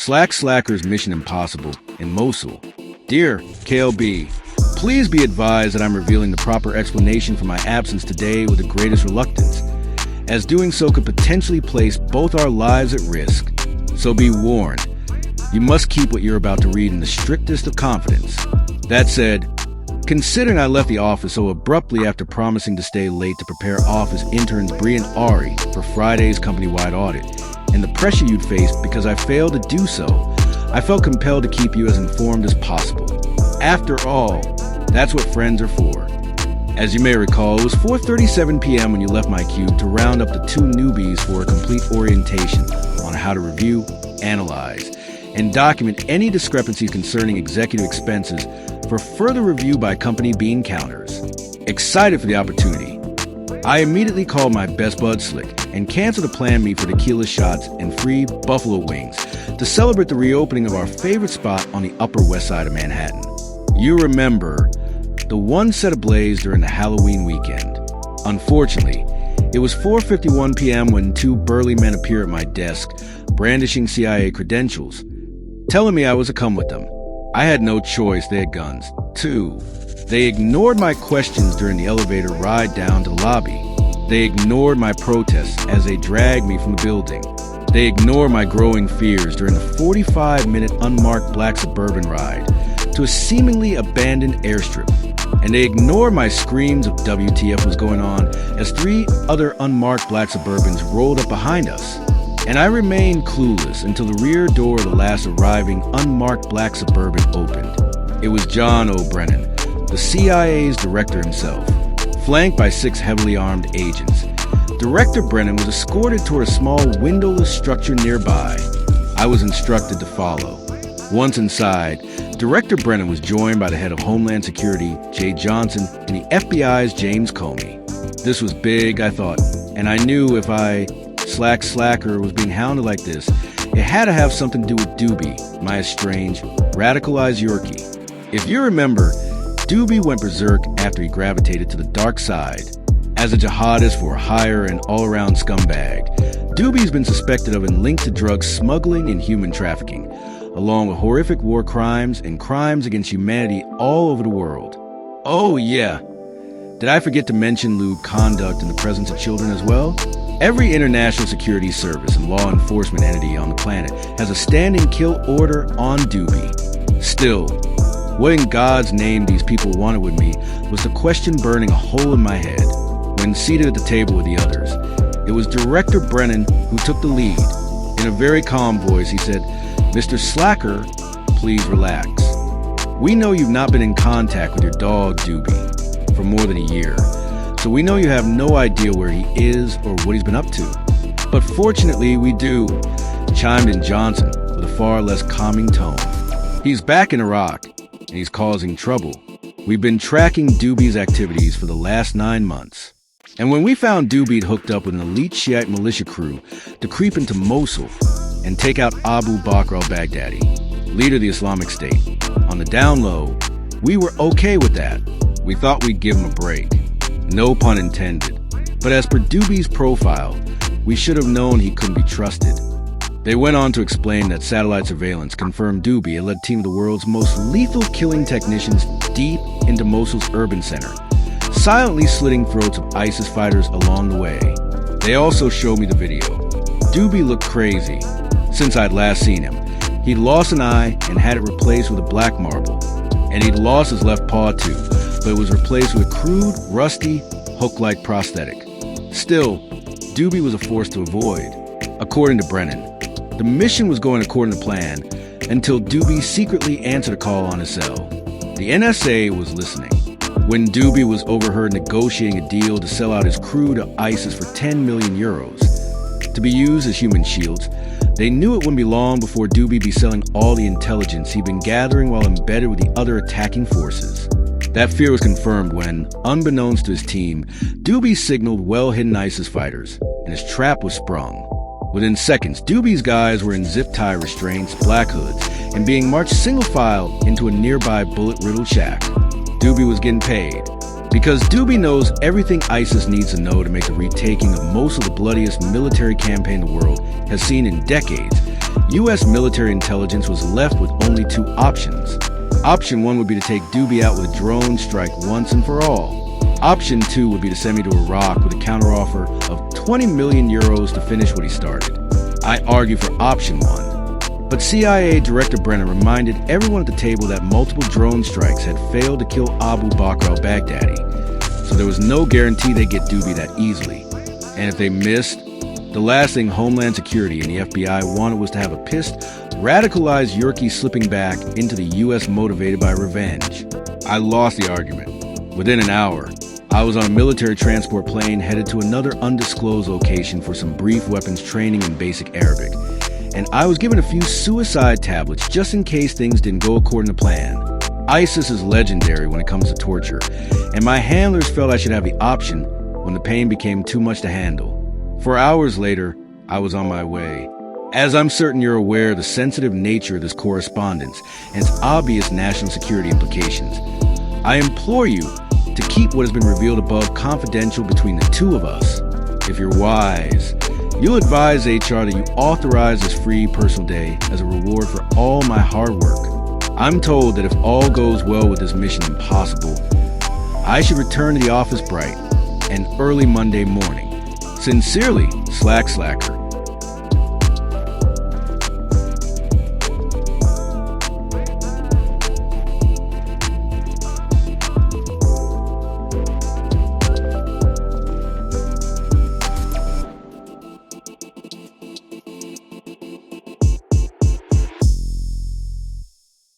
Slacker's Mission Impossible in Mosul. Dear KLB, please be advised that I'm revealing the proper explanation for my absence today with the greatest reluctance, as doing so could potentially place both our lives at risk. So be warned, you must keep what you're about to read in the strictest of confidence. That said, considering I left the office so abruptly after promising to stay late to prepare office interns Bree and Ari for Friday's company-wide audit, and the pressure you'd face because I failed to do so, I felt compelled to keep you as informed as possible. After all, that's what friends are for. As you may recall, it was 4:37 p.m. when you left my cube to round up the two newbies for a complete orientation on how to review, analyze, and document any discrepancies concerning executive expenses for further review by company bean counters. Excited for the opportunity, I immediately called my best bud Slick and canceled a planned meet for tequila shots and free buffalo wings to celebrate the reopening of our favorite spot on the Upper West Side of Manhattan. You remember, the one set ablaze during the Halloween weekend. Unfortunately, it was 4:51 p.m. when two burly men appeared at my desk, brandishing CIA credentials, telling me I was to come with them. I had no choice, they had guns. 2. They ignored my questions during the elevator ride down to the lobby. They ignored my protests as they dragged me from the building. They ignored my growing fears during the 45-minute unmarked black Suburban ride to a seemingly abandoned airstrip. And they ignored my screams of WTF was going on as 3 other unmarked black Suburbans rolled up behind us. And I remained clueless until the rear door of the last arriving unmarked black Suburban opened. It was John O'Brennan, the CIA's director himself, flanked by 6 heavily armed agents. Director Brennan was escorted toward a small windowless structure nearby. I was instructed to follow. Once inside, Director Brennan was joined by the head of Homeland Security, Jay Johnson, and the FBI's James Comey. This was big, I thought, and I knew if Slacker was being hounded like this, it had to have something to do with Doobie, my estranged, radicalized Yorkie. If you remember, Doobie went berserk after he gravitated to the dark side. As a jihadist for hire and all-around scumbag, Doobie's been suspected of and linked to drug smuggling and human trafficking, along with horrific war crimes and crimes against humanity all over the world. Oh yeah, did I forget to mention lewd conduct in the presence of children as well? Every international security service and law enforcement entity on the planet has a standing kill order on Doobie. Still, what in God's name these people wanted with me was the question burning a hole in my head. When seated at the table with the others, it was Director Brennan who took the lead. In a very calm voice, he said, "Mr. Slacker, please relax. We know you've not been in contact with your dog, Doobie, for more than a year, so we know you have no idea where he is or what he's been up to. But fortunately, we do," chimed in Johnson with a far less calming tone. "He's back in Iraq, and he's causing trouble. We've been tracking Doobie's activities for the last 9 months. And when we found Doobie hooked up with an elite Shiite militia crew to creep into Mosul and take out Abu Bakr al-Baghdadi, leader of the Islamic State, on the down low, we were okay with that. We thought we'd give him a break. No pun intended. But as per Doobie's profile, we should have known he couldn't be trusted." They went on to explain that satellite surveillance confirmed Doobie had led a team of the world's most lethal killing technicians deep into Mosul's urban center, silently slitting throats of ISIS fighters along the way. They also showed me the video. Doobie looked crazy. Since I'd last seen him, he'd lost an eye and had it replaced with a black marble. And he'd lost his left paw too, but it was replaced with a crude, rusty, hook-like prosthetic. Still, Doobie was a force to avoid. According to Brennan, the mission was going according to plan until Doobie secretly answered a call on his cell. The NSA was listening. When Doobie was overheard negotiating a deal to sell out his crew to ISIS for 10 million euros to be used as human shields, they knew it wouldn't be long before Doobie be selling all the intelligence he'd been gathering while embedded with the other attacking forces. That fear was confirmed when, unbeknownst to his team, Doobie signaled well-hidden ISIS fighters, and his trap was sprung. Within seconds, Doobie's guys were in zip-tie restraints, black hoods, and being marched single-file into a nearby bullet-riddled shack. Doobie was getting paid. Because Doobie knows everything ISIS needs to know to make the retaking of most of the bloodiest military campaign the world has seen in decades, U.S. military intelligence was left with only two options. Option 1 would be to take Doobie out with a drone strike once and for all. Option 2 would be to send me to Iraq with a counteroffer of 20 million euros to finish what he started. I argue for option 1. But CIA Director Brennan reminded everyone at the table that multiple drone strikes had failed to kill Abu Bakr al-Baghdadi, so there was no guarantee they'd get Doobie that easily. And if they missed, the last thing Homeland Security and the FBI wanted was to have a pissed, radicalized Yorkie slipping back into the U.S. motivated by revenge. I lost the argument. Within an hour, I was on a military transport plane headed to another undisclosed location for some brief weapons training in basic Arabic. And I was given a few suicide tablets just in case things didn't go according to plan. ISIS is legendary when it comes to torture, and my handlers felt I should have the option when the pain became too much to handle. 4 hours later, I was on my way. As I'm certain you're aware of the sensitive nature of this correspondence and its obvious national security implications, I implore you to keep what has been revealed above confidential between the two of us. If you're wise, you'll advise HR that you authorize this free personal day as a reward for all my hard work. I'm told that if all goes well with this mission impossible, I should return to the office bright and early Monday morning. Sincerely, Slacker.